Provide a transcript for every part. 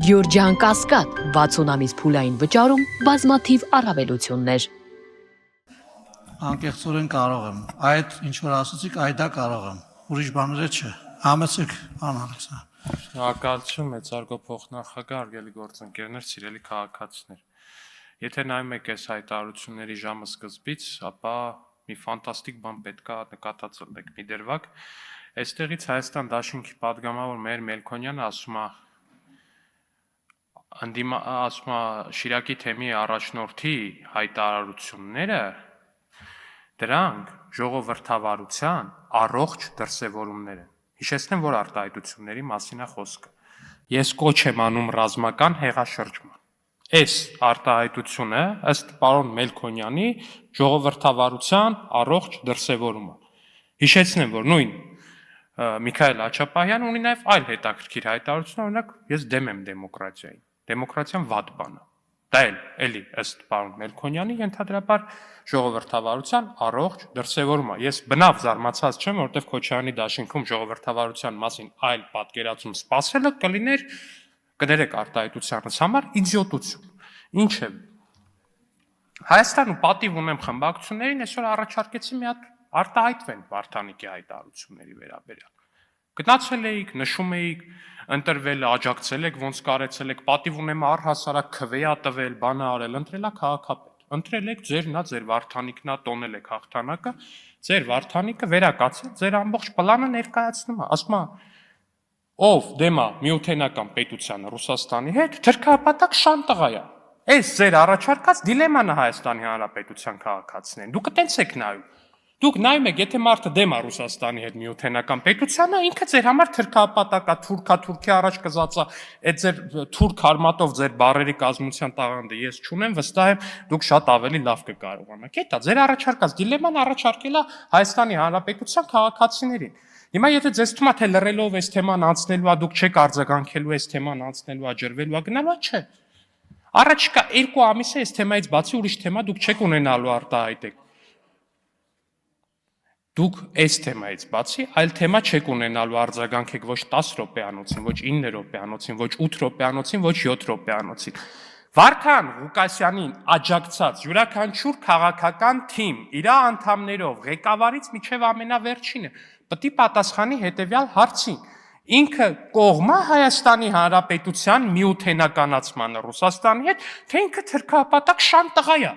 Գյորջյան Կասկադ 60 ամիս փուլային վճարում բազմաթիվ առավելություններ։ Անկեղծորեն կարող եմ։ Այդ ինչ որ ասացիք, այդա կարող եմ։ Ուրիշ բաները չէ։ Համեցեք, պարոն Ալեքսանդր։ Շնորհակալություն մեծարգո փոխնախագահ, հարգելի գործընկերներ, սիրելի քաղաքացիներ։ Եթե նայում եք այս հայտարարությունների ժամը սկզբից, ապա մի ֆանտաստիկ բան պետք է նկատածել եք մի դրվագ։ Այստեղից Հայաստան Դաշինքի падգամավոր Մհեր Մելքոնյանը ասում է Շիրակի թեմի առաջնորդի հայտարարությունները դրանք ժողովրդավարության առողջ դրսևորումներ են։ Հիշեցնեմ, որ արտահայտությունների մասին է խոսքը։ Ես կոչ եմ անում ռազմական հեղաշրջման։ Այս արտահայտությունը ըստ պարոն Մելքոնյանի ժողովրդավարության առողջ դրսևորումը։ Հիշեցնեմ, որ նույն Միքայել Աչապահյանը ունի նաև այլ հետաքրքիր հայտարարություն, օրինակ ես դեմ եմ դեմոկրատիային։ Դեմոկրատիան վատ բան է։ Դա էլի ըստ պարոն Մելքոնյանի ենթադրաբար ժողովրդավարության առողջ դրսևորումը։ Ես բնավ զարմացած չեմ, որովհետև Քոչարյանի դաշինքում ժողովրդավարության մասին այլ պատկերացում սպասելը կներեք արտահայտությանս համար իդիոտություն։ Ինչ է։ Հայաստանում պատիվ ունեմ խմբակցություններին այսօր առաջարկեցի մի հատ արտահայտվեն Վարդանիկի հայտարարությունների վերաբերյալ։ Գնացել էիք, նշում էիք, ընտրվել, աջակցել եք, ոնց կարեցել եք, պատիվ ունեմ առհասարակ քվեա տվել, բանը արել, ընտրելա քաղաքապետ։ Ընտրել եք ձերն է, ձեր Վարդանիկն է, տոնել եք հաղթանակը, ձեր Վարդանիկը վերակացել, ձեր ամբողջ պլանը ներկայացնում է, ասում է ով դեմ է միութենական պետությանը Ռուսաստանի հետ, թրքապատակ շանտղա է։ Այս ձեր առաջարկած դիլեման է Հայաստանի Հանրապետության քաղաքացիներին։ Դուք այտենց եք նայում։ Դուք նայում եք, եթե մարդը դեմ է Ռուսաստանի հետ միութենական պետությանը, ինքը ձեր համար թրքապատակա, Թուրքի առաջ կզածա, այդ ձեր թուրք արմատով ձեր բարերի կազմության տաղանդը ես չունեմ, վստահ եմ, դուք շատ ավելի լավ կկարողանաք։ Էդ է, ձեր առաջարկած դիլեման առաջարկել է Հայաստանի Հանրապետության քաղաքացիներին։ Հիմա եթե ձեզ թվում է, թե լռելով այս թեման անցնելու է, դուք չեք արձագանքելու այս թեման անցնելու է, ջրվելու է, գնալու է, չէ։ Առաջիկա 2 ամիսը այս թեմայից բացի ուրիշ թեմա դուք չեք ունենալու արտահայտեք։ Դուք այս թեմայից բացի այլ թեմա չեք ունենալու արձագանքեք ոչ 10 րոպեանոցին, ոչ 9 րոպեանոցին, ոչ 8 րոպեանոցին, ոչ 7 րոպեանոցին։ Վարդան Ղուկասյանին աջակցած յուրաքանչյուր քաղաքական թիմ իր անդամներով ղեկավարից մինչև ամենավերջինը պետք է պատասխանի հետևյալ հարցին. ինքը կողմա Հայաստանի Հանրապետության միութենականացմանը Ռուսաստանի հետ, թե ինքը թրքապատակ շանտղա է։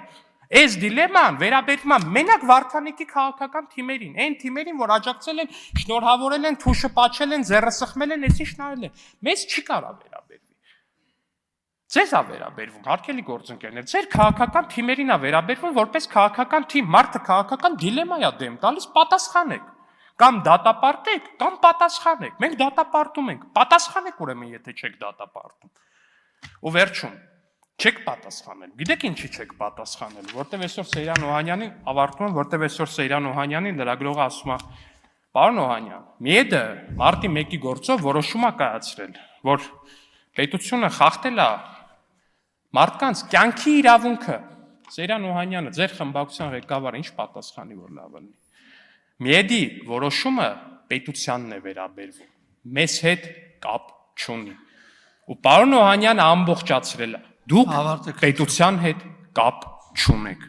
Այս դիլեման վերաբերում է մենակ Վարդանիկի քաղաքական թիմերին, այն թիմերին, որ աջակցել են, շնորհավորել են, թուշը պաչել են, ձեռը սխմել են, այսինչ նայել են։ Մեզ չի կարա վերաբերվի։ Ձեզ է վերաբերվում, հարգելի գործընկերներ, ձեր քաղաքական թիմերին է վերաբերվում, որպես քաղաքական թիմ, մարդը քաղաքական դիլեմա է դեմ տալիս, պատասխանեք։ Կամ դատապարտեք, կամ պատասխանեք։ Մենք դատապարտում ենք, պատասխանեք ուրեմն, եթե չեք դատապարտում։ Ու վերջում չեք պատասխանել։ Գիտեք ինչի չեք պատասխանել, որտեվ այսօր Սեյրան Օհանյանին ավարտում եմ, որտեվ այսօր Սեյրան Օհանյանին լրագրողը ասում է. «Պարոն Օհանյան, ՄԻԵԴ մարտի 1-ի գործով որոշում է կայացրել, որ պետությունը խախտել է մարդկանց կյանքի իրավունքը»։ Սեյրան Օհանյանը, ձեր խմբակցության ղեկավարը ինչ պատասխանի, որ լավ լինի։ ՄԻԵԴ-ի որոշումը պետությանն է վերաբերվում, մեզ հետ կապ չունի։ Ու պարոն Օհանյանը ամբողջացրել է։ Դուք պետության հետ կապ չունեք։